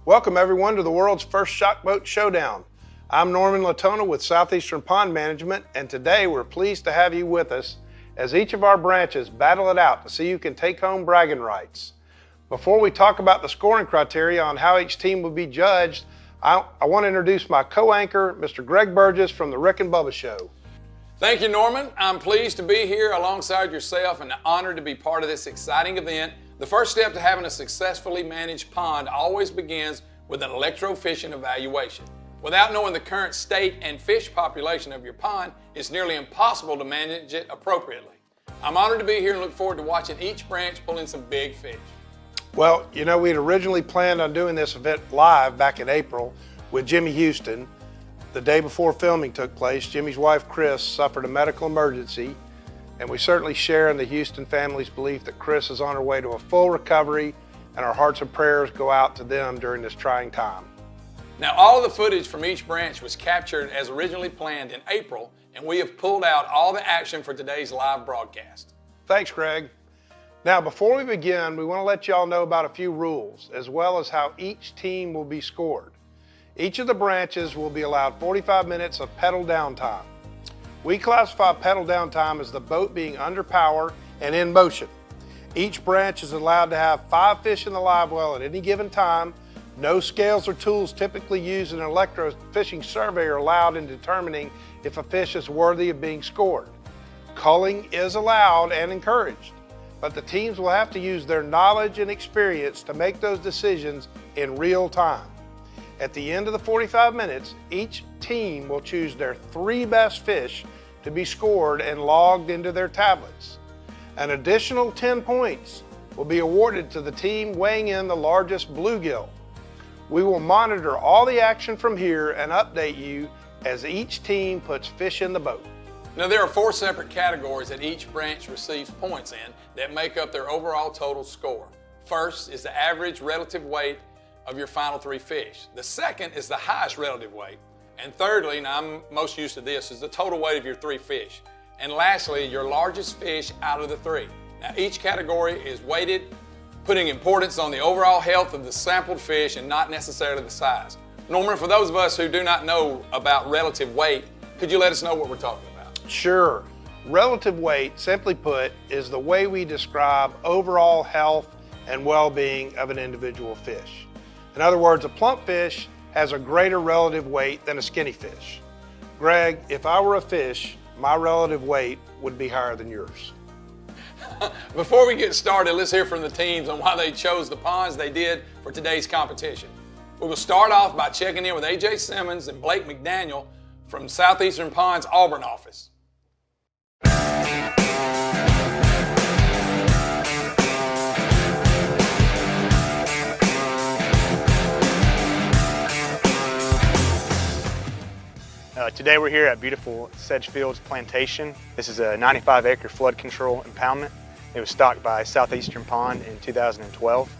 Welcome everyone to the world's first Shock Boat Showdown. I'm Norman Latona with Southeastern Pond Management, and today we're pleased to have you with us as each of our branches battle it out to see who can take home bragging rights. Before we talk about the scoring criteria on how each team will be judged, I want to introduce my co-anchor, Mr. Greg Burgess from the Rick and Bubba Show. Thank you, Norman. I'm pleased to be here alongside yourself and honored to be part of this exciting event. The first step to having a successfully managed pond always begins with an electrofishing evaluation. Without knowing the current state and fish population of your pond, it's nearly impossible to manage it appropriately. I'm honored to be here and look forward to watching each branch pull in some big fish. Well, you know, we'd originally planned on doing this event live back in April with Jimmy Houston. The day before filming took place, Jimmy's wife, Chris, suffered a medical emergency, and we certainly share in the Houston family's belief that Chris is on her way to a full recovery, and our hearts and prayers go out to them during this trying time. Now, all of the footage from each branch was captured as originally planned in April, and we have pulled out all the action for today's live broadcast. Thanks, Greg. Now, before we begin, we want to let y'all know about a few rules, as well as how each team will be scored. Each of the branches will be allowed 45 minutes of pedal downtime. We classify pedal downtime as the boat being under power and in motion. Each branch is allowed to have 5 fish in the live well at any given time. No scales or tools typically used in an electrofishing survey are allowed in determining if a fish is worthy of being scored. Culling is allowed and encouraged, but the teams will have to use their knowledge and experience to make those decisions in real time. At the end of the 45 minutes, each team will choose their 3 best fish to be scored and logged into their tablets. An additional 10 points will be awarded to the team weighing in the largest bluegill. We will monitor all the action from here and update you as each team puts fish in the boat. Now, there are 4 separate categories that each branch receives points in that make up their overall total score. First is the average relative weight of your final 3 fish. The second is the highest relative weight. And thirdly, now I'm most used to this, is the total weight of your 3 fish. And lastly, your largest fish out of the 3. Now, each category is weighted, putting importance on the overall health of the sampled fish and not necessarily the size. Norman, for those of us who do not know about relative weight, could you let us know what we're talking about? Sure. Relative weight, simply put, is the way we describe overall health and well-being of an individual fish. In other words, a plump fish has a greater relative weight than a skinny fish. Greg, if I were a fish, my relative weight would be higher than yours. Before we get started, let's hear from the teams on why they chose the ponds they did for today's competition. We will start off by checking in with AJ Simmons and Blake McDaniel from Southeastern Pond's Auburn office. Today we're here at beautiful Sedgefields Plantation. This is a 95-acre flood control impoundment. It was stocked by Southeastern Pond in 2012.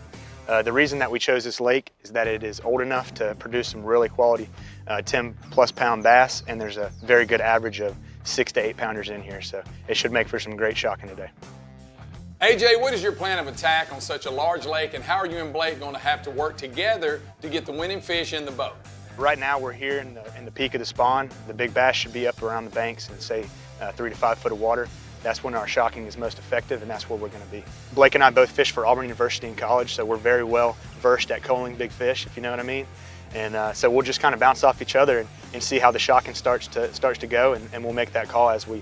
The reason that we chose this lake is that it is old enough to produce some really quality 10+ pound bass, and there's a very good average of 6 to 8 pounders in here, so it should make for some great shocking today. AJ, what is your plan of attack on such a large lake, and how are you and Blake going to have to work together to get the winning fish in the boat? Right now we're here in the peak of the spawn. The big bass should be up around the banks in say 3 to 5 foot of water. That's when our shocking is most effective, and that's where we're going to be. Blake and I both fished for Auburn University in college, so we're very well versed at culling big fish, if you know what I mean. And so we'll just kind of bounce off each other and see how the shocking starts to go, and we'll make that call as we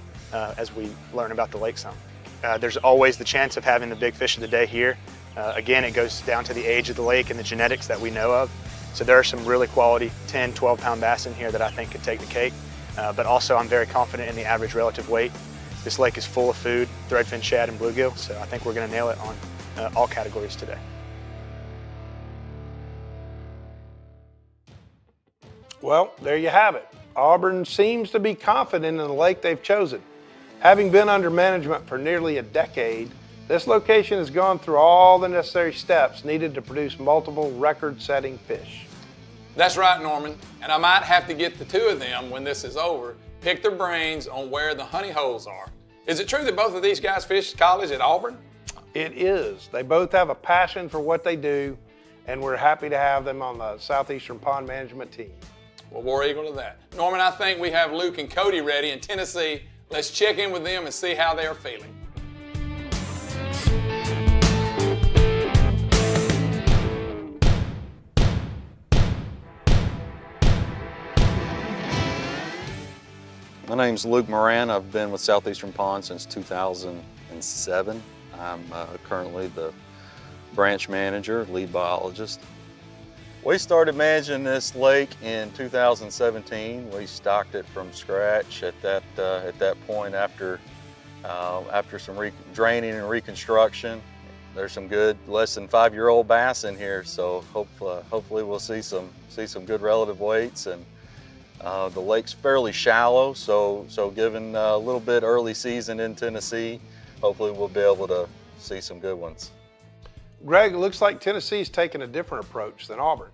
learn about the lake some. There's always the chance of having the big fish of the day here. Again, it goes down to the age of the lake and the genetics that we know of. So there are some really quality 10, 12 pound bass in here that I think could take the cake. But also I'm very confident in the average relative weight. This lake is full of food, threadfin shad and bluegill, so I think we're going to nail it on all categories today. Well, there you have it. Auburn seems to be confident in the lake they've chosen. Having been under management for nearly a decade, this location has gone through all the necessary steps needed to produce multiple record-setting fish. That's right, Norman, and I might have to get the 2 of them when this is over, pick their brains on where the honey holes are. Is it true that both of these guys fished college at Auburn? It is. They both have a passion for what they do, and we're happy to have them on the Southeastern Pond Management team. Well, war eagle to that. Norman, I think we have Luke and Cody ready in Tennessee. Let's check in with them and see how they are feeling. My name's Luke Moran. I've been with Southeastern Pond since 2007. I'm currently the branch manager, lead biologist. We started managing this lake in 2017. We stocked it from scratch at that point after some draining and reconstruction. There's some good less than 5-year-old bass in here, so hopefully we'll see some good relative weights. And the lake's fairly shallow, so given a little bit early season in Tennessee, hopefully we'll be able to see some good ones. Greg, it looks like Tennessee's taken a different approach than Auburn.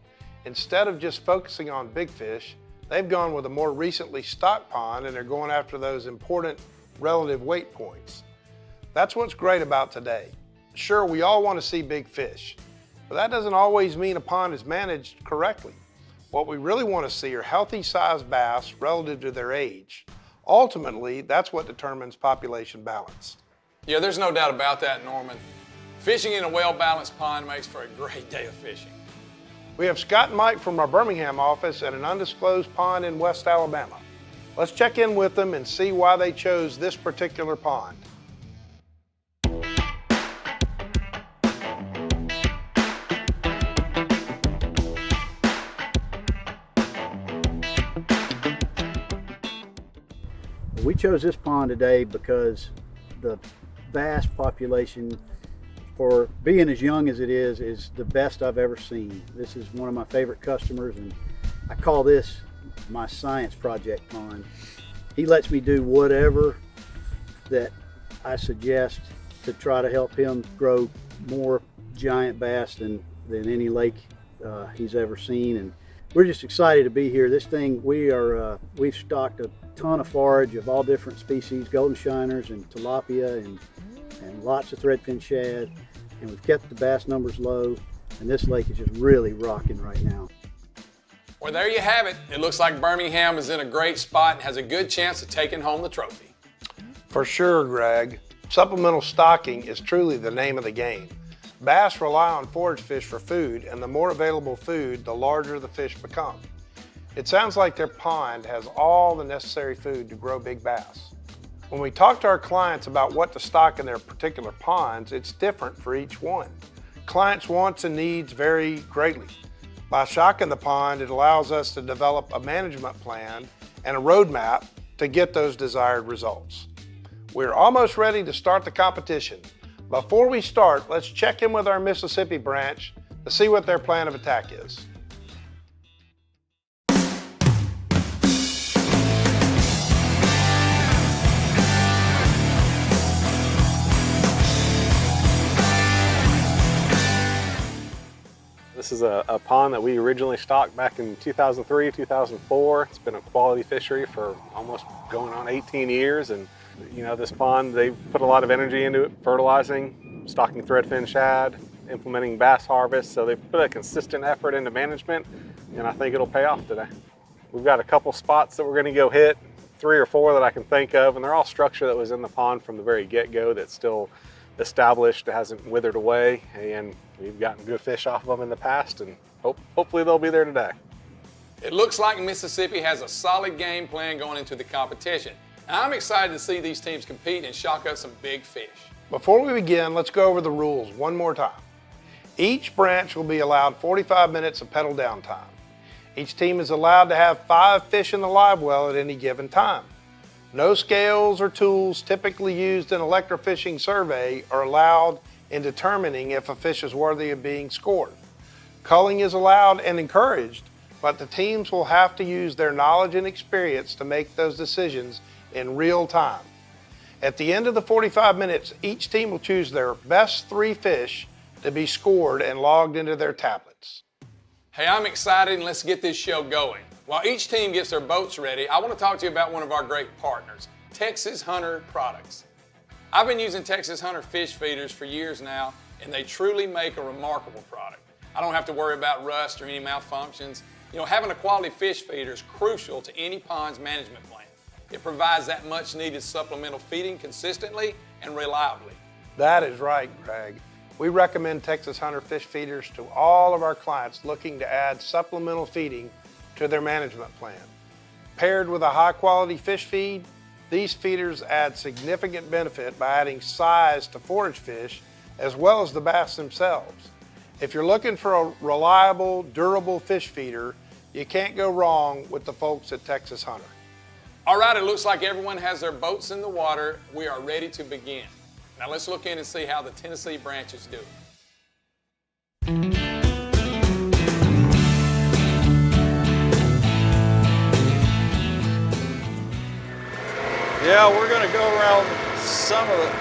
Instead of just focusing on big fish, they've gone with a more recently stocked pond, and they're going after those important relative weight points. That's what's great about today. Sure, we all want to see big fish, but that doesn't always mean a pond is managed correctly. What we really want to see are healthy sized bass relative to their age. Ultimately, that's what determines population balance. Yeah, there's no doubt about that, Norman. Fishing in a well-balanced pond makes for a great day of fishing. We have Scott and Mike from our Birmingham office at an undisclosed pond in West Alabama. Let's check in with them and see why they chose this particular pond. We chose this pond today because the bass population, for being as young as it is the best I've ever seen. This is one of my favorite customers, and I call this my science project pond. He lets me do whatever that I suggest to try to help him grow more giant bass than any lake he's ever seen. And we're just excited to be here. This thing, we've stocked a ton of forage of all different species, golden shiners and tilapia and lots of threadfin shad, and we've kept the bass numbers low, and this lake is just really rocking right now. Well, there you have it. It looks like Birmingham is in a great spot and has a good chance of taking home the trophy. For sure, Greg. Supplemental stocking is truly the name of the game. Bass rely on forage fish for food, and the more available food, the larger the fish become. It sounds like their pond has all the necessary food to grow big bass. When we talk to our clients about what to stock in their particular ponds, it's different for each one. Clients' wants and needs vary greatly. By shocking the pond, it allows us to develop a management plan and a roadmap to get those desired results. We're almost ready to start the competition. Before we start, let's check in with our Mississippi branch to see what their plan of attack is. This is a pond that we originally stocked back in 2003, 2004. It's been a quality fishery for almost going on 18 years. And you know, this pond, they put a lot of energy into it, fertilizing, stocking threadfin shad, implementing bass harvest. So they've put a consistent effort into management, and I think it'll pay off today. We've got a couple spots that we're gonna go hit, 3 or 4 that I can think of, and they're all structure that was in the pond from the very get-go that's still established, hasn't withered away, and we've gotten good fish off of them in the past, and hopefully they'll be there today. It looks like Mississippi has a solid game plan going into the competition. Now, I'm excited to see these teams compete and shock up some big fish. Before we begin, let's go over the rules one more time. Each branch will be allowed 45 minutes of pedal down time. Each team is allowed to have 5 fish in the live well at any given time. No scales or tools typically used in electrofishing survey are allowed in determining if a fish is worthy of being scored. Culling is allowed and encouraged, but the teams will have to use their knowledge and experience to make those decisions in real time. At the end of the 45 minutes, each team will choose their best 3 fish to be scored and logged into their tablets. Hey, I'm excited, and let's get this show going. While each team gets their boats ready, I want to talk to you about one of our great partners, Texas Hunter Products. I've been using Texas Hunter fish feeders for years now, and they truly make a remarkable product. I don't have to worry about rust or any malfunctions. You know, having a quality fish feeder is crucial to any pond's management plan. It provides that much needed supplemental feeding consistently and reliably. That is right, Greg. We recommend Texas Hunter fish feeders to all of our clients looking to add supplemental feeding to their management plan. Paired with a high quality fish feed, these feeders add significant benefit by adding size to forage fish as well as the bass themselves. If you're looking for a reliable, durable fish feeder, you can't go wrong with the folks at Texas Hunter. All right, it looks like everyone has their boats in the water. We are ready to begin. Now let's look in and see how the Tennessee branch is doing. Yeah, we're going to go around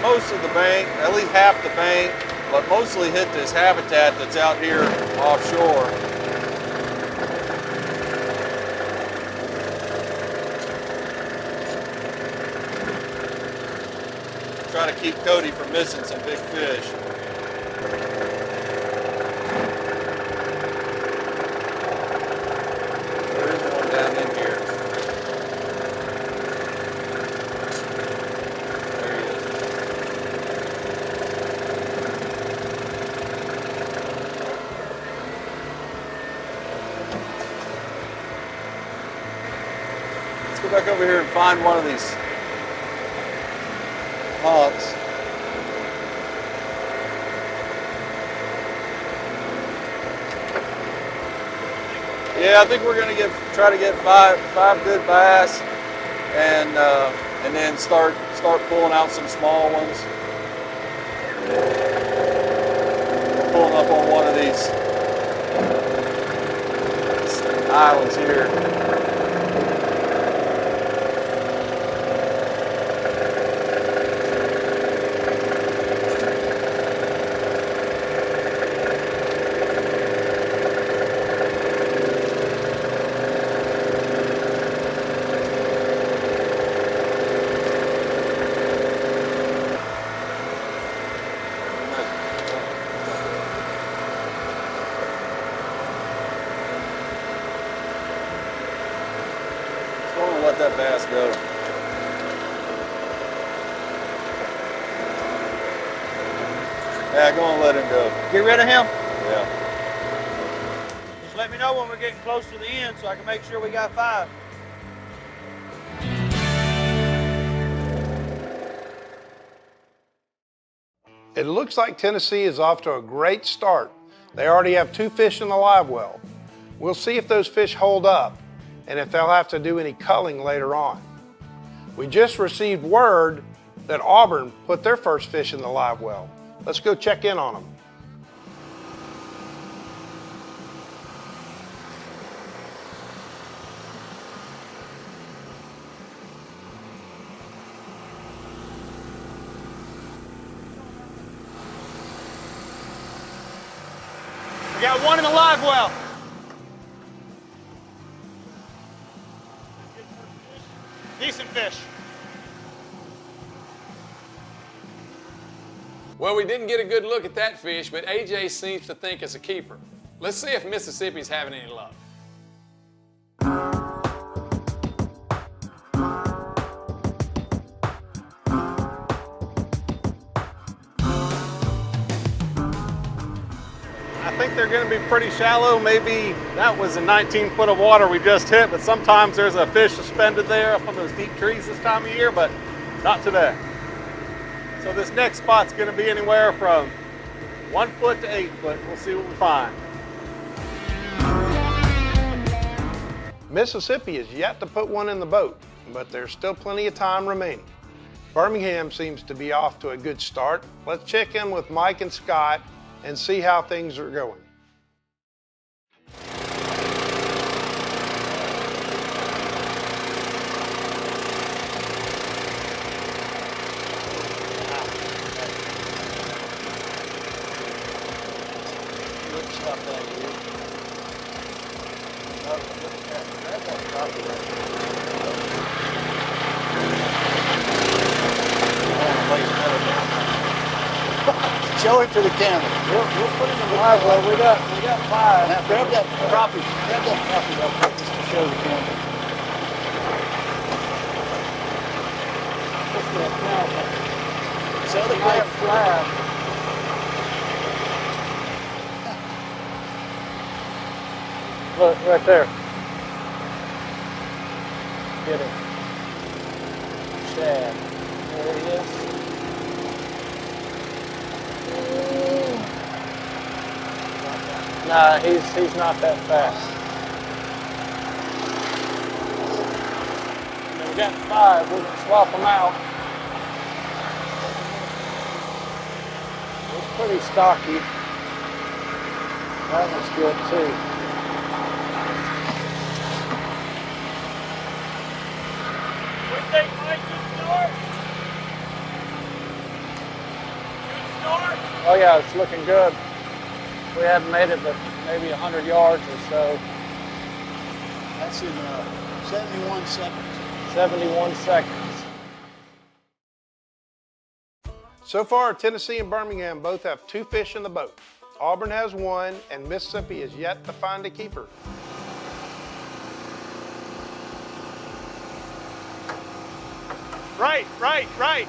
most of the bank, at least half the bank, but mostly hit this habitat that's out here offshore. Try to keep Cody from missing some big fish. There is one down in here. There he is. Let's go back over here and find one of these ponds. Yeah, I think we're going to try to get five good bass, and then start pulling out some small ones. Pulling up on one of these islands here. Let that bass go. Yeah, go and let him go. Get rid of him? Yeah. Just let me know when we're getting close to the end so I can make sure we got 5. It looks like Tennessee is off to a great start. They already have 2 fish in the live well. We'll see if those fish hold up and if they'll have to do any culling later on. We just received word that Auburn put their first fish in the live well. Let's go check in on them. We got 1 in the live well. Decent fish. Well, we didn't get a good look at that fish, but AJ seems to think it's a keeper. Let's see if Mississippi's having any luck. I think they're going to be pretty shallow. Maybe that was a 19 foot of water we just hit, but sometimes there's a fish suspended there up on those deep trees this time of year, but not today. So this next spot's going to be anywhere from 1 foot to 8 foot. We'll see what we find. Mississippi is yet to put one in the boat, but there's still plenty of time remaining. Birmingham seems to be off to a good start. Let's check in with Mike and Scott and see how things are going. Show it to the camera. We'll put him in the live well. We got 5. Now, grab that crappie. Grab that crappie real quick just to show the camera. Look at that now. Show the Nice camera. slab. Look, right there. Get it. Shad. There he is. Nah, he's not that fast. And then we got 5. We can swap them out. It's pretty stocky. That one's good too. What do you think, Mike? Good start? Good start? Oh yeah, it's looking good. We haven't made it but maybe 100 yards or so. That's in 71 seconds. 71 seconds. So far, Tennessee and Birmingham both have 2 fish in the boat. Auburn has 1, and Mississippi is yet to find a keeper. Right, right, right.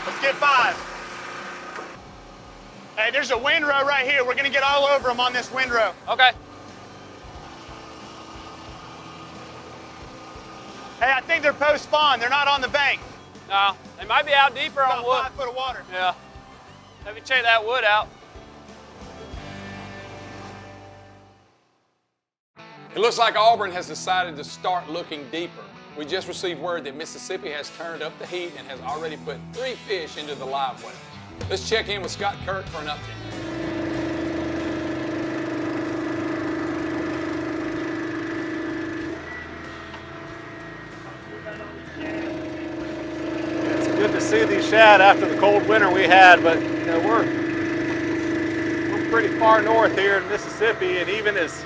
Let's get 5. Hey, there's a windrow right here. We're gonna get all over them on this windrow. Okay. Hey, I think they're post-spawn. They're not on the bank. No, they might be out deeper on About wood. 5 foot of water. Yeah. Let me check that wood out. It looks like Auburn has decided to start looking deeper. We just received word that Mississippi has turned up the heat and has already put 3 fish into the live well. Let's check in with Scott Kirk for an update. It's good to see these shad after the cold winter we had, but you know, we're pretty far north here in Mississippi, and even as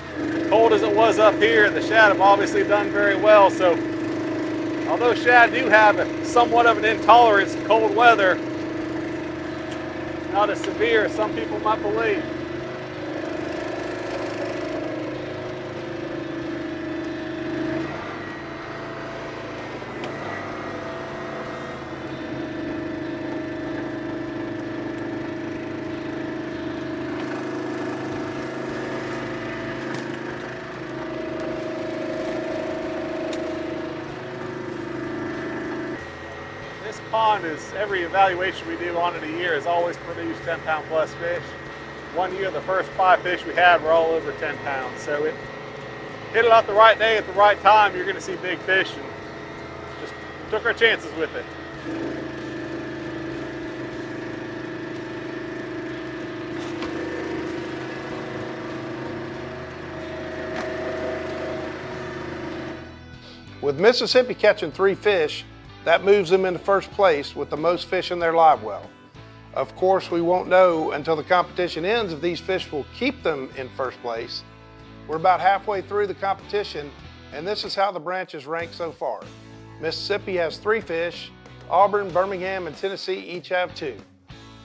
cold as it was up here, the shad have obviously done very well. So although shad do have somewhat of an intolerance to cold weather, it's not as severe as some people might believe. This pond is, every evaluation we do on it a year has always produced 10-pound plus fish. One year, the first 5 fish we had were all over 10 pounds. So it hit it out the right day at the right time, you're gonna see big fish, and just took our chances with it. With Mississippi catching 3 fish, that moves them into first place with the most fish in their live well. Of course, we won't know until the competition ends if these fish will keep them in first place. We're about halfway through the competition, and this is how the branches rank so far. Mississippi has 3 fish, Auburn, Birmingham, and Tennessee each have 2.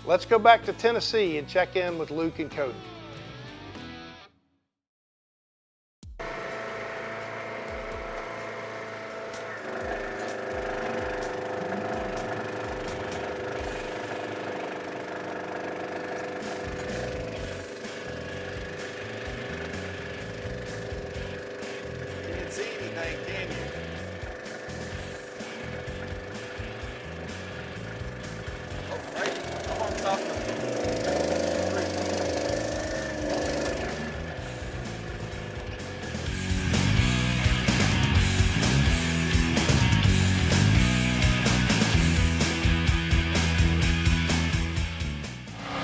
Let's go back to Tennessee and check in with Luke and Cody. See anything, can you? Oh, right. Come on top of the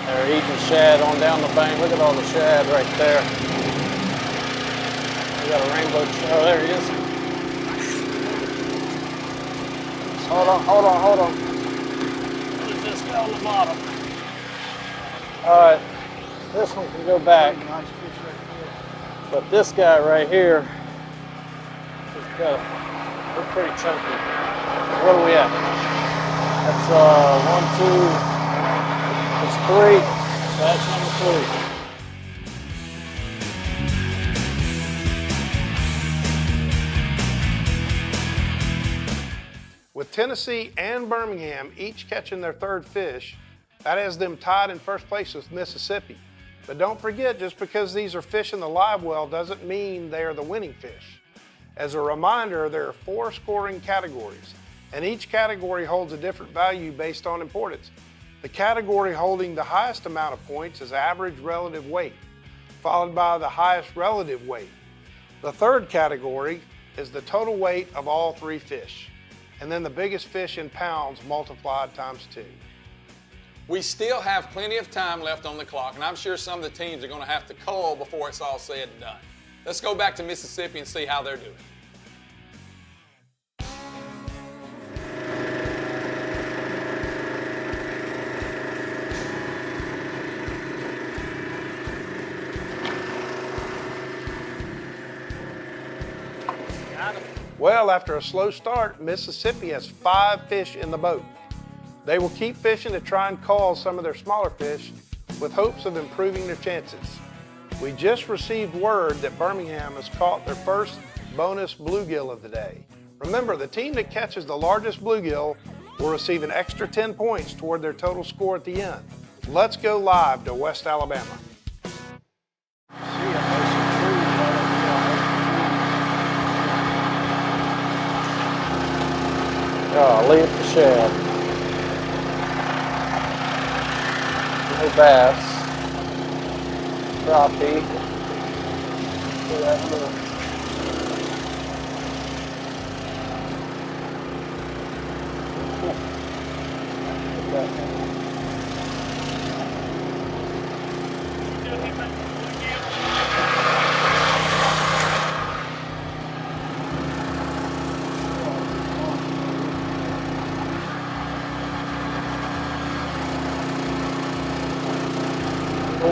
They're eating shad on down the bank. Look at all the shad right there. We got a rainbow shad. Oh, there he is. Hold on, hold on, hold on. There's this guy on the bottom. All right, this one can go back. nice fish right there. But this guy right here, They're pretty chunky. What are we at? That's 1, 2, that's 3. So that's number 3. With Tennessee and Birmingham each catching their 3rd fish, that has them tied in 1st place with Mississippi. But don't forget, just because these are fish in the live well doesn't mean they are the winning fish. As a reminder, there are 4 scoring categories, and each category holds a different value based on importance. The category holding the highest amount of points is average relative weight, followed by the highest relative weight. The 3rd category is the total weight of all 3 fish, and then the biggest fish in pounds multiplied times 2. We still have plenty of time left on the clock, and I'm sure some of the teams are going to have to cull before it's all said and done. Let's go back to Mississippi and see how they're doing. Well, after a slow start, Mississippi has 5 fish in the boat. They will keep fishing to try and cull some of their smaller fish with hopes of improving their chances. We just received word that Birmingham has caught their first bonus bluegill of the day. Remember, the team that catches the largest bluegill will receive an extra 10 points toward their total score at the end. Let's go live to West Alabama. Golly, at the shad. No bass. Crappie. Look at that little.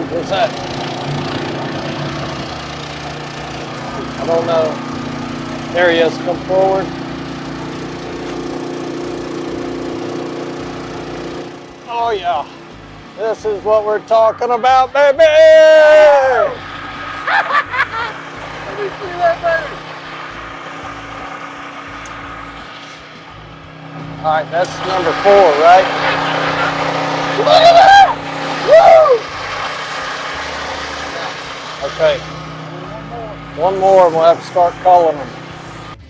What's that? I don't know. There he is. Come forward. Oh yeah. This is what we're talking about, baby! Let me see that, baby! All right, that's number 4, right? Look at that! Woo! Okay, one more and we'll have to start culling them.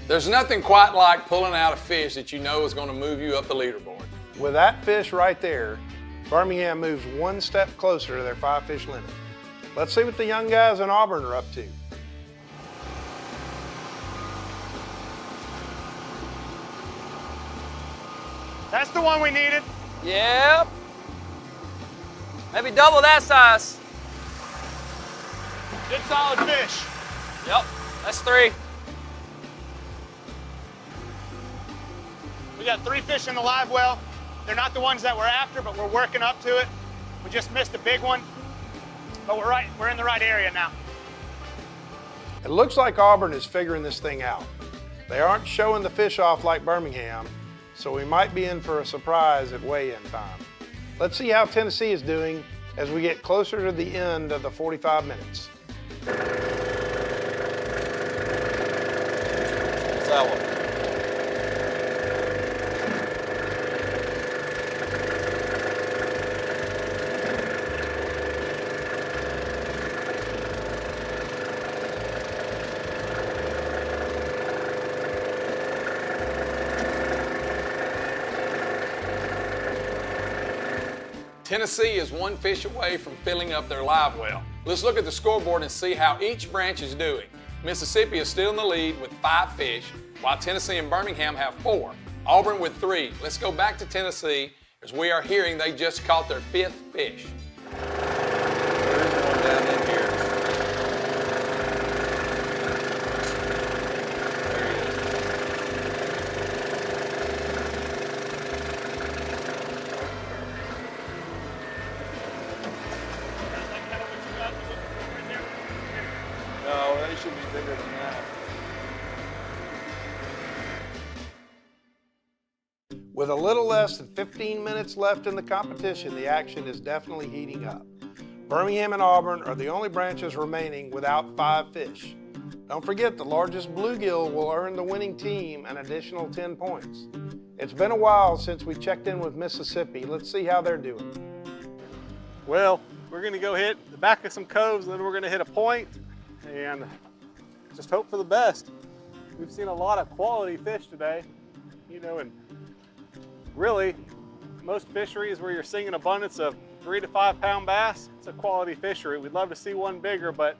There's nothing quite like pulling out a fish that you know is going to move you up the leaderboard. With that fish right there, Birmingham moves 1 step closer to their 5 fish limit. Let's see what the young guys in Auburn are up to. That's the one we needed. Yep. Maybe double that size. Good solid fish. Yep, that's 3. We got 3 fish in the live well. They're not the ones that we're after, but we're working up to it. We just missed a big one, but we're in the right area now. It looks like Auburn is figuring this thing out. They aren't showing the fish off like Birmingham, so we might be in for a surprise at weigh-in time. Let's see how Tennessee is doing as we get closer to the end of the 45 minutes. What's that one? Tennessee is 1 fish away from filling up their live well. Let's look at the scoreboard and see how each branch is doing. Mississippi is still in the lead with 5 fish, while Tennessee and Birmingham have 4. Auburn with 3. Let's go back to Tennessee, as we are hearing they just caught their 5th fish. There's one down in here. There he is. No, they should be bigger than that. With a little less than 15 minutes left in the competition, the action is definitely heating up. Birmingham and Auburn are the only branches remaining without 5 fish. Don't forget, the largest bluegill will earn the winning team an additional 10 points. It's been a while since we checked in with Mississippi. Let's see how they're doing. Well, we're gonna go hit the back of some coves, and then we're gonna hit a point and just hope for the best. We've seen a lot of quality fish today, you know, and really, most fisheries where you're seeing an abundance of 3 to 5 pound bass, it's a quality fishery. We'd love to see one bigger, but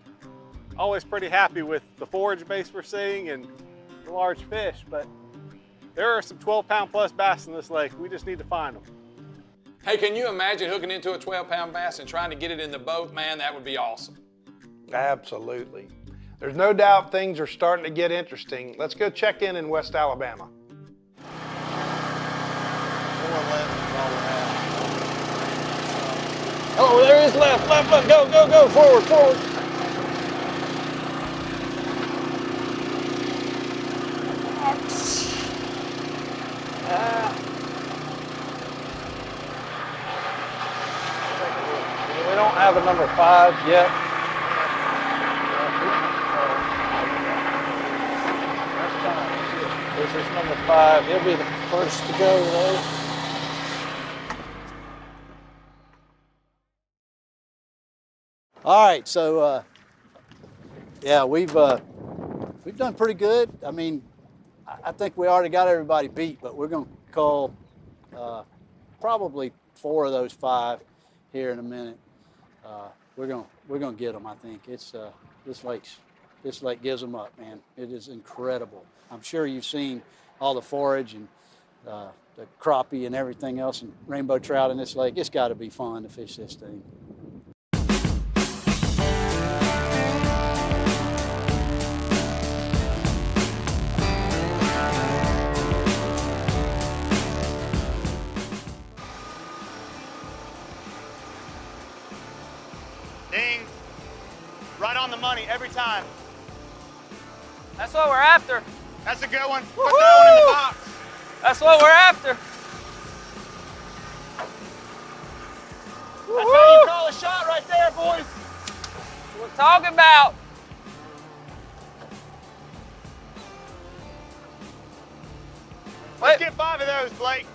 always pretty happy with the forage base we're seeing and the large fish. But there are some 12-pound plus bass in this lake. We just need to find them. Hey, can you imagine hooking into a 12-pound bass and trying to get it in the boat? Man, that would be awesome. Absolutely. There's no doubt things are starting to get interesting. Let's go check in West Alabama. Oh, there is left, go, go, go, forward, forward. We don't have a number 5 yet. This is number 5. He'll be the first to go today. All right, so yeah, we've done pretty good. I mean, I think we already got everybody beat, but we're going to call probably 4 of those 5 here in a minute. We're going to get them. I think it's this lake gives them up, man. It is incredible. I'm sure you've seen all the forage and the crappie and everything else and rainbow trout in this lake. It's got to be fun to fish this thing. Ding. Right on the money every time. That's what we're after. That's a good one. Put that one in the box. That's what we're after. That's how you call a shot right there, boys. We're talking about. Let's get 5 of those, Blake.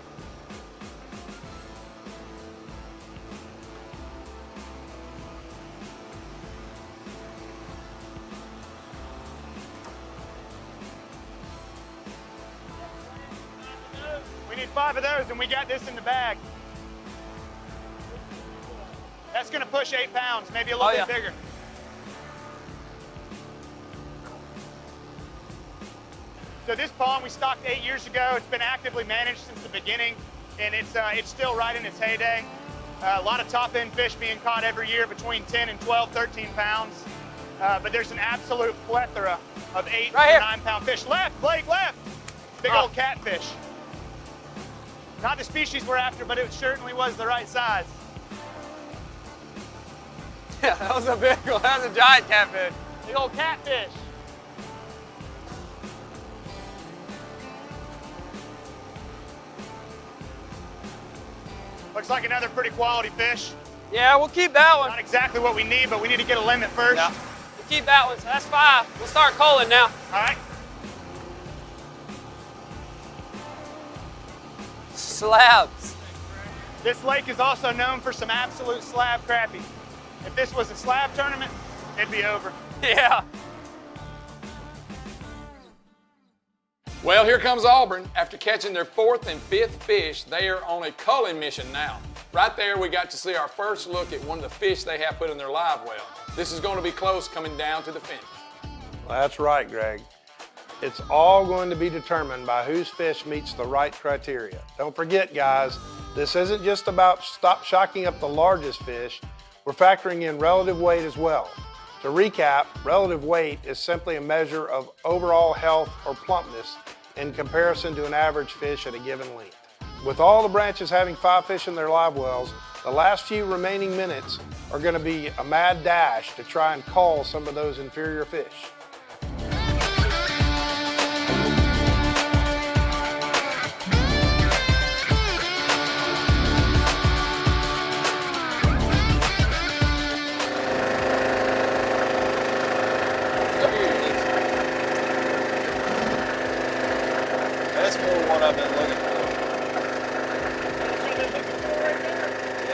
We need 5 of those, and we got this in the bag. That's going to push 8 pounds, maybe a little bit bigger. So this pond we stocked 8 years ago. It's been actively managed since the beginning, and it's still right in its heyday. A lot of top-end fish being caught every year between 10 and 12, 13 pounds. But there's an absolute plethora of 8 to 9 pound fish. Left, Blake, left. Big old catfish. Not the species we're after, but it certainly was the right size. Yeah, that was a big one. That was a giant catfish. Big old catfish. Looks like another pretty quality fish. Yeah, we'll keep that one. Not exactly what we need, but we need to get a limit first. Yeah. We'll keep that one. So that's 5. We'll start culling now. All right. Slabs. This lake is also known for some absolute slab crappie. If this was a slab tournament, it'd be over. Yeah. Well, here comes Auburn. After catching their 4th and 5th fish, they are on a culling mission now. Right there, we got to see our first look at one of the fish they have put in their live well. This is going to be close coming down to the finish. That's right, Greg. It's all going to be determined by whose fish meets the right criteria. Don't forget, guys, this isn't just about shocking up the largest fish. We're factoring in relative weight as well. To recap, relative weight is simply a measure of overall health or plumpness in comparison to an average fish at a given length. With all the branches having 5 fish in their live wells, the last few remaining minutes are going to be a mad dash to try and cull some of those inferior fish.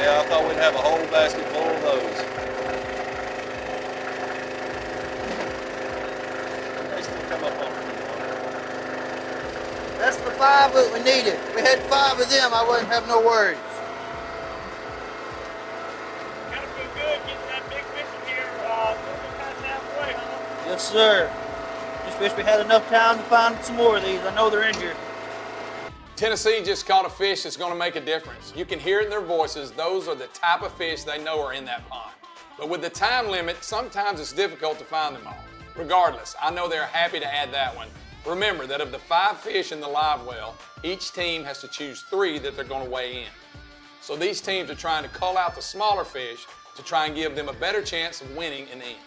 Yeah, I thought we'd have a whole basket full of those. They still come up on me. That's the 5 that we needed. If we had 5 of them, I wouldn't have no worries. Gotta feel good getting that big fish in here, moving past halfway, huh? Yes, sir. Just wish we had enough time to find some more of these. I know they're injured. Tennessee just caught a fish that's going to make a difference. You can hear it in their voices. Those are the type of fish they know are in that pond. But with the time limit, sometimes it's difficult to find them all. Regardless, I know they're happy to add that one. Remember that of the 5 fish in the live well, each team has to choose 3 that they're going to weigh in. So these teams are trying to cull out the smaller fish to try and give them a better chance of winning in the end.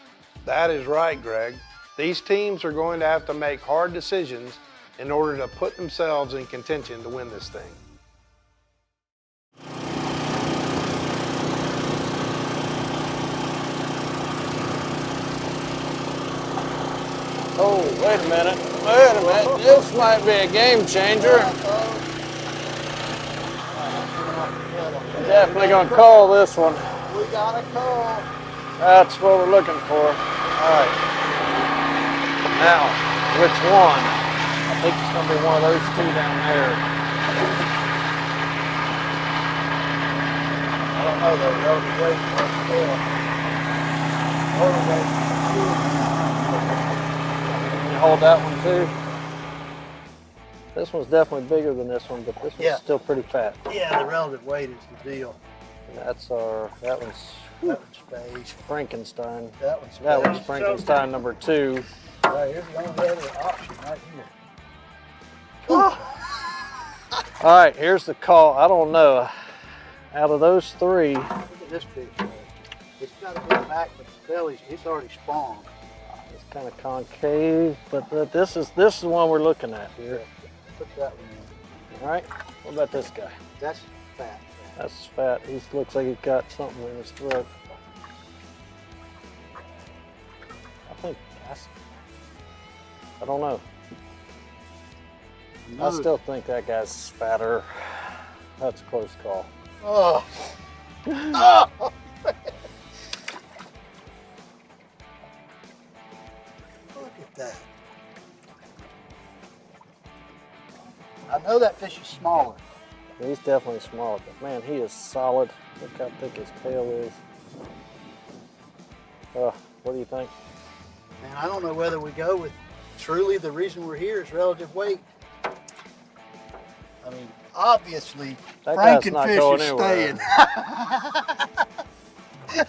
That is right, Greg. These teams are going to have to make hard decisions in order to put themselves in contention to win this thing. Oh, wait a minute. Wait a minute. This might be a game changer. Definitely gonna call this one. We got a call. That's what we're looking for. All right. Now, which one? I think it's gonna be one of those 2 down there. I don't know though. They'll be waiting for us to call. You hold that one too. This one's definitely bigger than this one, but this one's still pretty fat. Yeah, the relative weight is the deal. And that's our, that one's Space. Frankenstein. That one's That one's Frankenstein number 2. Right, here's the only other option right here. All right, here's the call. I don't know. Out of those 3, Look at this fish. It's got to go back, but the belly's, it's already spawned. it's kind of concave, but this is the one we're looking at here. Put that one in. All right, what about this guy? That's fat. That's fat. He looks like he's got something in his throat. I think that's, I don't know. I still think that guy's fatter. That's a close call. Oh. Oh. Look at that. I know that fish is smaller. He's definitely smaller, but man, he is solid. Look how thick his tail is. What do you think? And I don't know whether we go with truly the reason we're here is relative weight. I mean, obviously, That guy's not Frankenfish going is anywhere. staying.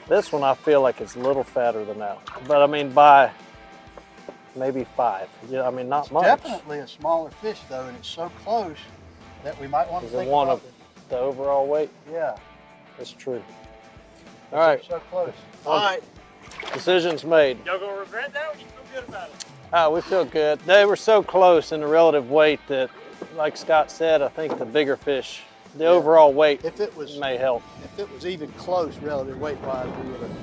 This one I feel like it's a little fatter than that one. But I mean by maybe 5. Yeah, I mean not much. Definitely a smaller fish though, and it's so close that we might want to Is it think one about of the overall weight? Yeah. That's true. All right, So close. All right. decision's made. Y'all gonna regret that or you feel good about it? We feel good. They were so close in the relative weight that, like Scott said, I think the bigger fish, the overall weight If it was may help. If it was even close relative weight wise, we would have.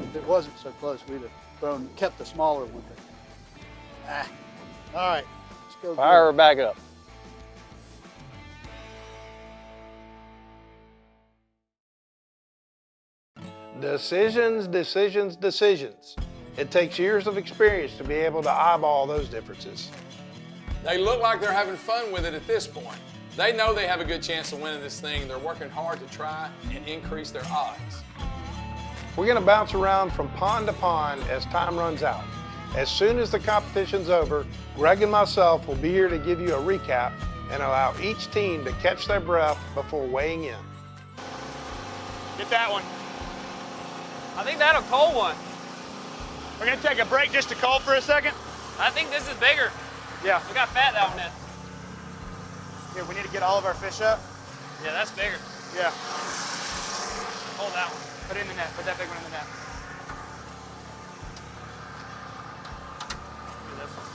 If it wasn't so close, we'd have kept the smaller one. All right, let's go. Fire her back up. Decisions, decisions, decisions. It takes years of experience to be able to eyeball those differences. They look like they're having fun with it at this point. They know they have a good chance of winning this thing. They're working hard to try and increase their odds. We're going to bounce around from pond to pond as time runs out. As soon as the competition's over, Greg and myself will be here to give you a recap and allow each team to catch their breath before weighing in. Get that one. I think that'll cull one. We're gonna take a break just to call for a second. I think this is bigger. Yeah. Look how fat that one is. Here, we need to get all of our fish up. Yeah, that's bigger. Yeah. Hold that one. Put it in the net. Put that big one in the net. Do this one.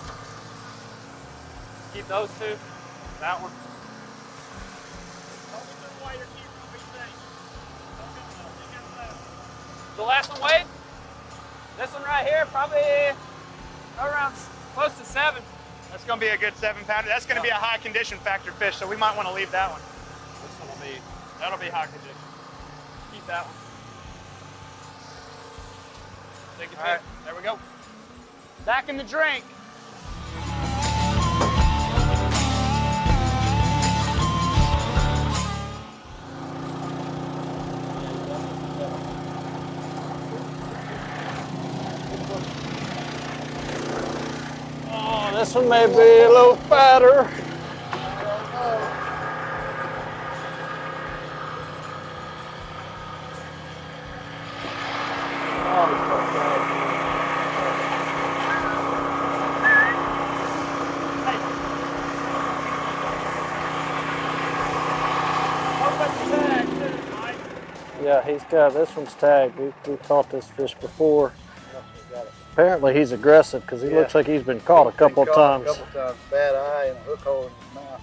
Keep those 2. That one. The last one weighed? This one right here, probably around close to 7. That's gonna be a good 7-pounder. That's gonna be a high condition factor fish, so we might want to leave that one. This one will be, that'll be high condition. keep that one. Take it. All right, there we go. Back in the drink. Oh, this one may be a little fatter. Yeah, he's got, this one's tagged. We caught this fish before. Apparently he's aggressive because he looks like he's been caught a couple of times. Bad eye and a hook hole in his mouth.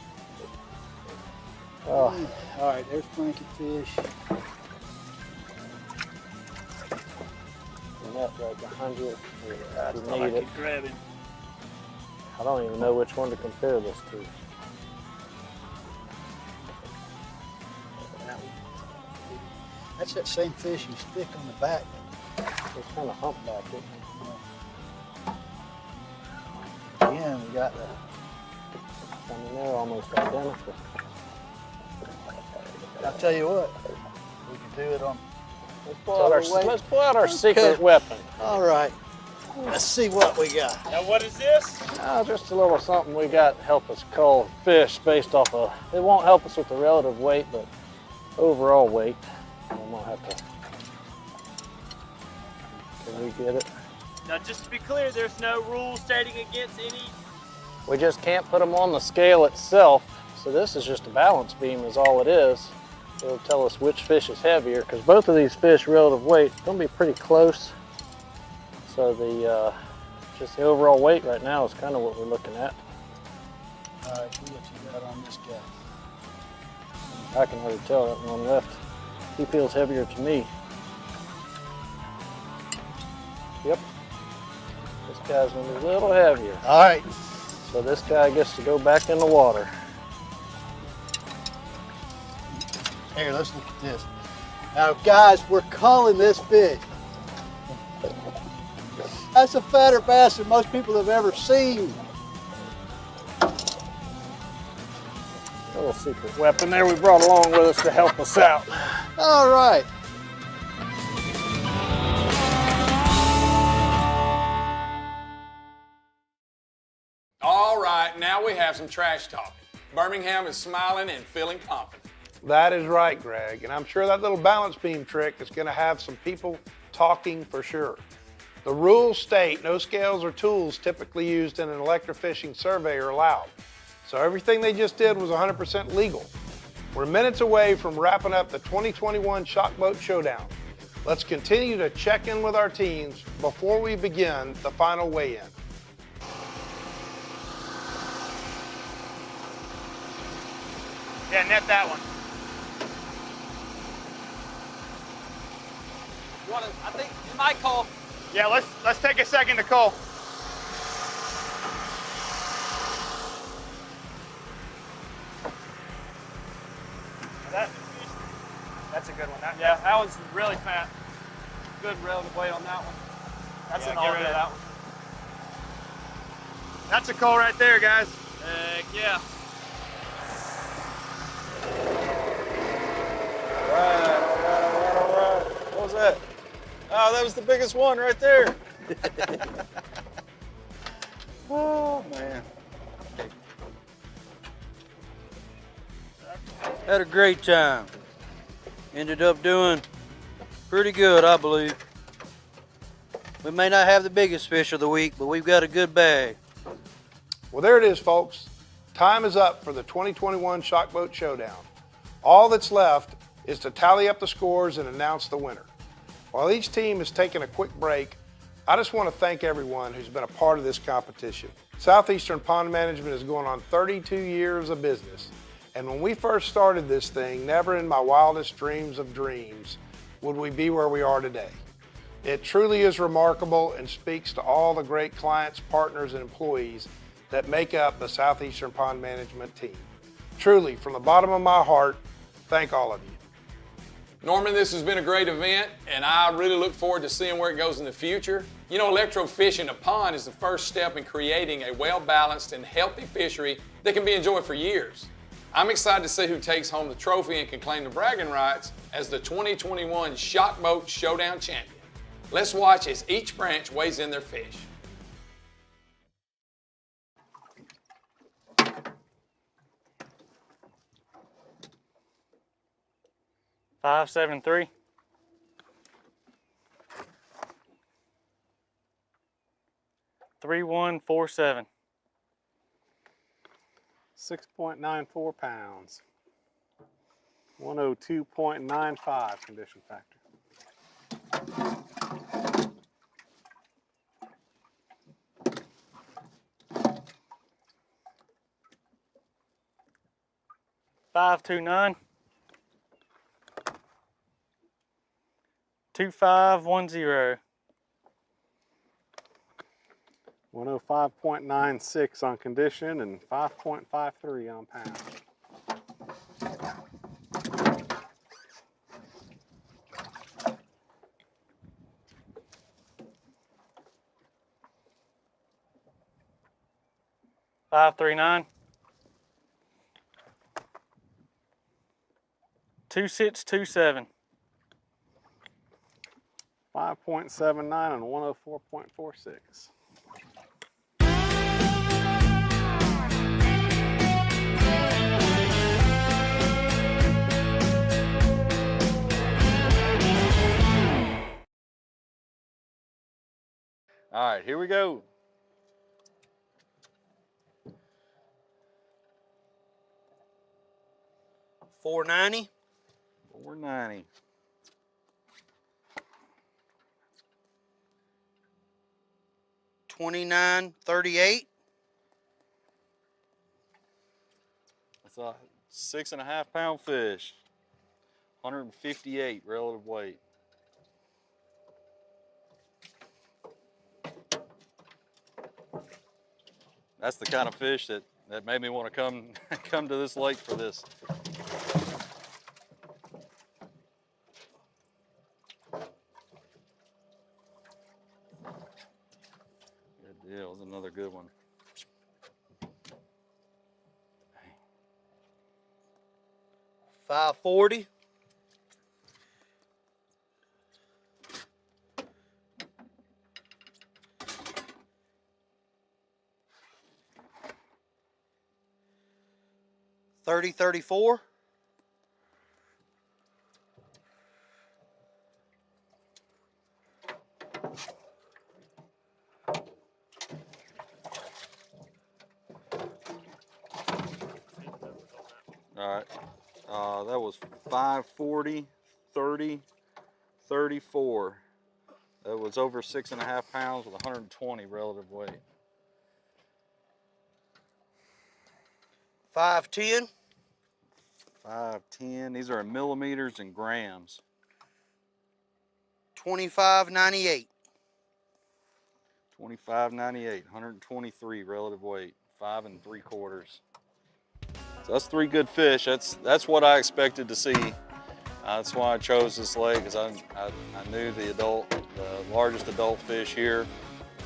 Oh, All right, there's blanket fish. net like 100. That's If you all I need it. could grab him. I don't even know which one to compare this to. That's that same fish you stick on the back. It's kind of humpbacked. Again, we got the. I mean, they're almost identical. I'll tell you what, we can do it on. Let's pull out our secret weapon. All right, let's see what we got. Now what is this? Just a little something we got to help us cull fish based off of, it won't help us with the relative weight, but overall weight. We won't have to, can we get it? Now just to be clear, there's no rule stating against any. We just can't put them on the scale itself. So this is just a balance beam is all it is. It'll tell us which fish is heavier because both of these fish relative weight is going to be pretty close. So the just the overall weight right now is kind of what we're looking at. All right, see what you got on this guy. I can already tell that one left. He feels heavier to me. Yep. This guy's going to be a little heavier. All right. So this guy gets to go back in the water. Here, let's look at this. Now, guys, we're culling this fish. That's a fatter bass than most people have ever seen. A little secret weapon there we brought along with us to help us out. All right. All right, now we have some trash talk. Birmingham is smiling and feeling confident. That is right, Greg, and I'm sure that little balance beam trick is going to have some people talking for sure. The rules state no scales or tools typically used in an electrofishing survey are allowed. So everything they just did was 100% legal. We're minutes away from wrapping up the 2021 Shock Boat Showdown. Let's continue to check in with our teams before we begin the final weigh-in. Yeah, net that one. I think you might call. Yeah, let's take a second to cull. That's a good one. Yeah, that one's really fat. Good relative weight on that one. That's an all get rid good. of that one. That's a cull right there, guys. Heck yeah. All right. What was that? Oh, that was the biggest one right there. Oh, man. Had a great time. Ended up doing pretty good, I believe. We may not have the biggest fish of the week, but we've got a good bag. Well, there it is, folks. Time is up for the 2021 Shock Boat Showdown. All that's left is to tally up the scores and announce the winner. While each team is taking a quick break, I just want to thank everyone who's been a part of this competition. Southeastern Pond Management is going on 32 years of business. And when we first started this thing, never in my wildest dreams of dreams would we be where we are today. It truly is remarkable and speaks to all the great clients, partners, and employees that make up the Southeastern Pond Management team. Truly, from the bottom of my heart, thank all of you. Norman, this has been a great event, and I really look forward to seeing where it goes in the future. You know, electrofishing a pond is the first step in creating a well-balanced and healthy fishery that can be enjoyed for years. I'm excited to see who takes home the trophy and can claim the bragging rights as the 2021 Shock Boat Showdown champion. Let's watch as each branch weighs in their fish. Five, 7, 3. 3147. 6.94 pounds. 102.95 condition factor. Five, 2, 9. 2510. 105.96 on condition and 5.53 on pound. Five, 3, 9. 2627. 5.79 and 104.46. All right, here we go. $4.90. $4.90. $29.38. That's a 6.5 pound fish. 158 relative weight. That's the kind of fish that made me want to come to this lake for this. Good deal. It was another good one. $5.40. $30.34. All right. That was 540, 30, 34. That was over 6.5 pounds with 120 relative weight. $5.10. 510. These are in millimeters and grams. $25.98. 25.98. 123 relative weight. 5 3/4. So that's 3 good fish. That's what I expected to see. That's why I chose this lake, because I knew the largest adult fish here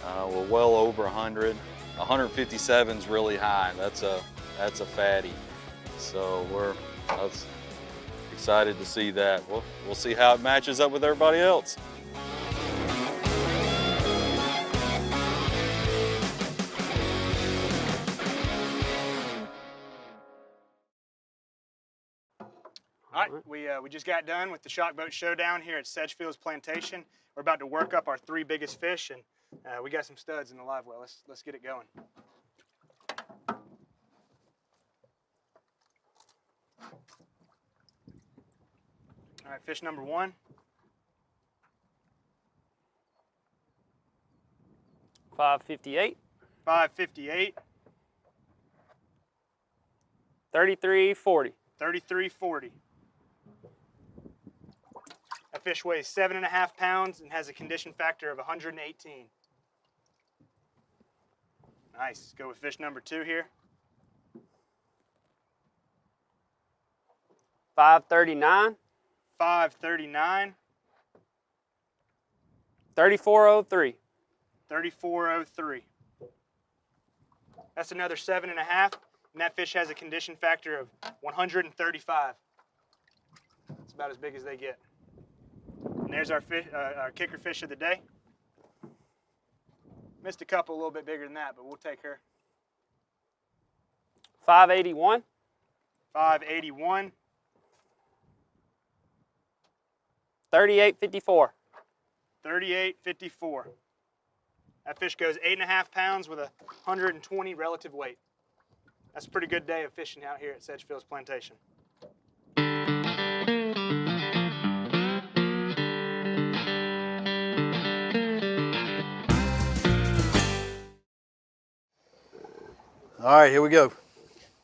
were well over 100. 157 is really high. That's a fatty. So that's excited to see that. We'll see how it matches up with everybody else. All right, we just got done with the Shock Boat Showdown here at Sedgefields Plantation. We're about to work up our 3 biggest fish, and we got some studs in the live well. Let's get it going. All right, fish number 1. 558. 558. 3340. 3340. That fish weighs 7.5 pounds and has a condition factor of 118. Nice. Go with fish number 2 here. 539. 539. 3403. 3403. That's another 7.5, and that fish has a condition factor of 135. It's about as big as they get. And there's our fish, our kicker fish of the day. Missed a couple a little bit bigger than that, but we'll take her. 581. 581. 3854. 3854. That fish goes 8.5 pounds with 120 relative weight. That's a pretty good day of fishing out here at Sedgefields Plantation. All right, here we go.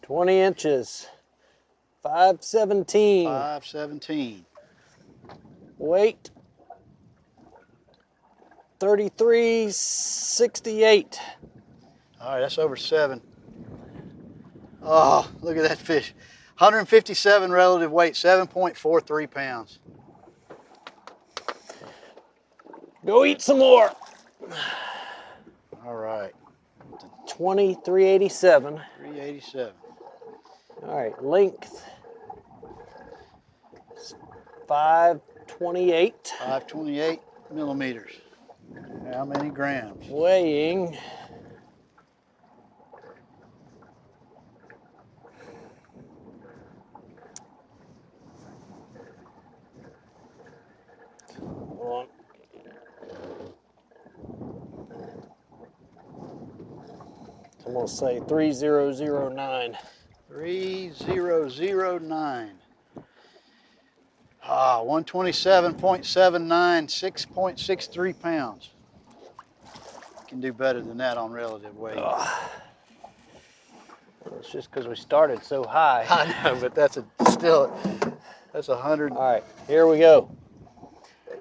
20 inches. 517. 517. Weight. 3368. All right, that's over 7. Oh, look at that fish. 157 relative weight, 7.43 pounds. Go eat some more. All right, 2387. 387. All right, length. 528. 528 millimeters. How many grams? Weighing. Hold on. I'm gonna say 3009. 3009. 127.79, 6.63 pounds. Can do better than that on relative weight. It's just because we started so high. I know, but that's that's 100. All right, here we go.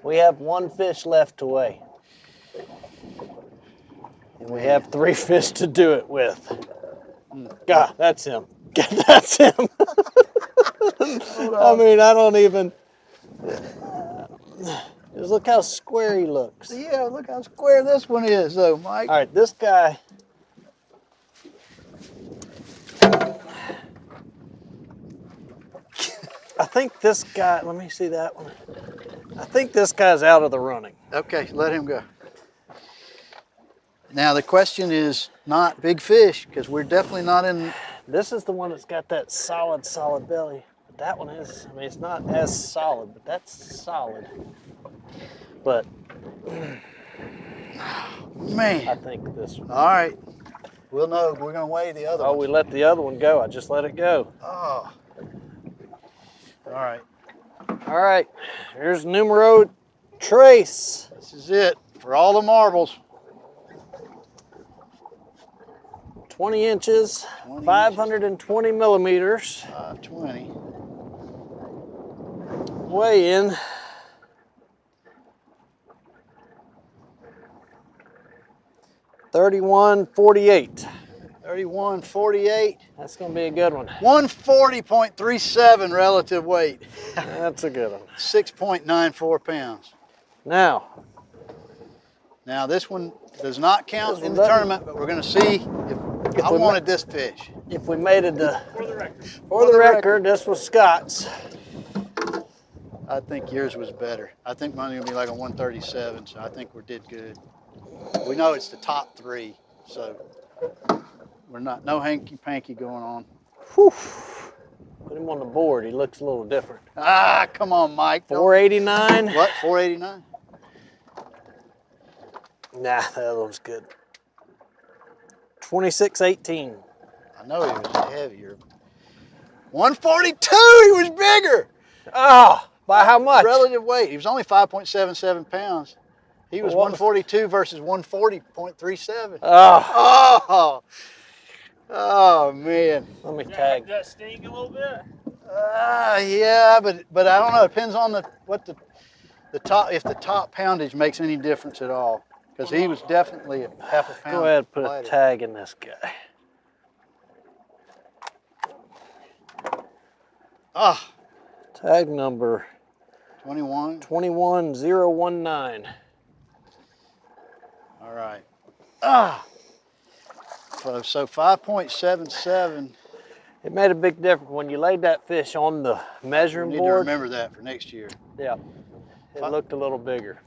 We have 1 fish left to weigh. And we have 3 fish to do it with. God, that's him. That's him. I mean, I don't even. Just look how square he looks. Yeah, look how square this one is, though, Mike. All right, this guy. I think this guy, let me see that one. I think this guy's out of the running. Okay, let him go. Now, the question is not big fish, because we're definitely not in. This is the one that's got that solid belly. But that one is, I mean, it's not as solid, but that's solid. But Man. I think this one. All right. We'll know. We're going to weigh the other one. Oh, we let the other one go. I just let it go. Oh. All right. All right. Here's numero trace. This is it for all the marbles. 20 inches, 20 520 millimeters. 520. Weigh in. $31.48. 31.48. That's going to be a good one. 140.37 relative weight. That's a good one. 6.94 pounds. Now this one does not count This in one the doesn't. tournament, but we're going to see if I we wanted this fish. if we made it to, For the record. for the record, this was Scott's. I think yours was better. I think mine's going to be like a 137, so I think we did good. We know it's the top 3, so we're not, no hanky-panky going on. Whew. Put him on the board. He looks a little different. Ah, come on, Mike. 489. What, 489? Nah, that other one's good. 2618. I know he was heavier. 142, he was bigger. Oh, by how much? Relative weight, he was only 5.77 pounds. He was 142 versus 140.37. Oh. Oh, man. Let me tag. Does that stink a little bit? Yeah, but I don't know. It depends on the top, if the top poundage makes any difference at all. Because he was definitely a half a pound. Go ahead and put lighter. a tag in this guy. Ah, Tag number 21. 21019. All right. So 5.77. It made a big difference when you laid that fish on the measuring You need to board. remember that for next year. Yeah, it looked a little bigger.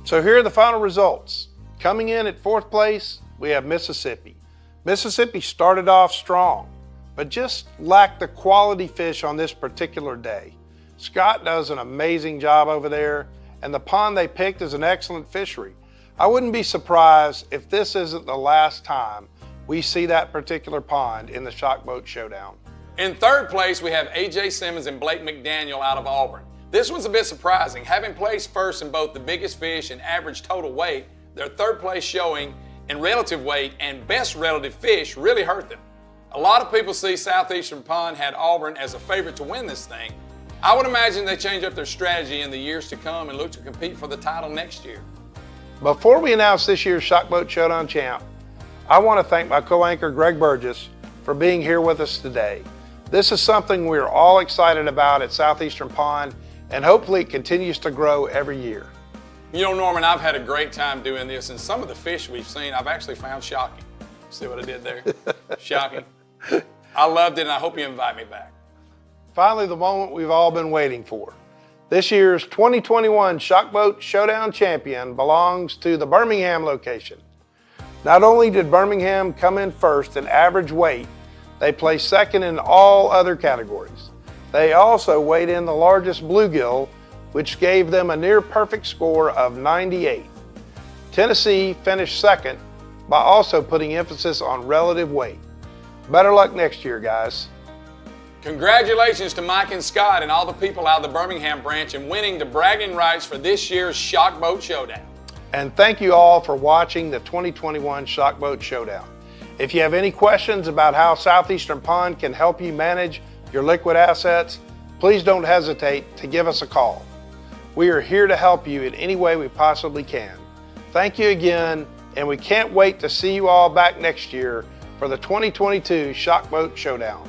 So here are the final results. Coming in at 4th place, we have Mississippi. Mississippi started off strong, but just lacked the quality fish on this particular day. Scott does an amazing job over there, and the pond they picked is an excellent fishery. I wouldn't be surprised if this isn't the last time we see that particular pond in the Shock Boat Showdown. In 3rd place, we have A.J. Simmons and Blake McDaniel out of Auburn. This one's a bit surprising. Having placed first in both the biggest fish and average total weight, their 3rd place showing in relative weight and best relative fish really hurt them. A lot of people see Southeastern Pond had Auburn as a favorite to win this thing. I would imagine they change up their strategy in the years to come and look to compete for the title next year. Before we announce this year's Shock Boat Showdown champ, I want to thank my co-anchor Greg Burgess for being here with us today. This is something we're all excited about at Southeastern Pond, and hopefully it continues to grow every year. You know, Norman, I've had a great time doing this, and some of the fish we've seen I've actually found shocking. See what I did there? Shocking. I loved it, and I hope you invite me back. Finally, the moment we've all been waiting for. This year's 2021 Shock Boat Showdown champion belongs to the Birmingham location. Not only did Birmingham come in first in average weight, they placed second in all other categories. They also weighed in the largest bluegill, which gave them a near perfect score of 98. Tennessee finished second by also putting emphasis on relative weight. Better luck next year, guys. Congratulations to Mike and Scott and all the people out of the Birmingham branch in winning the bragging rights for this year's Shock Boat Showdown. And thank you all for watching the 2021 Shock Boat Showdown. If you have any questions about how Southeastern Pond can help you manage your liquid assets, please don't hesitate to give us a call. We are here to help you in any way we possibly can. Thank you again, and we can't wait to see you all back next year for the 2022 Shock Boat Showdown.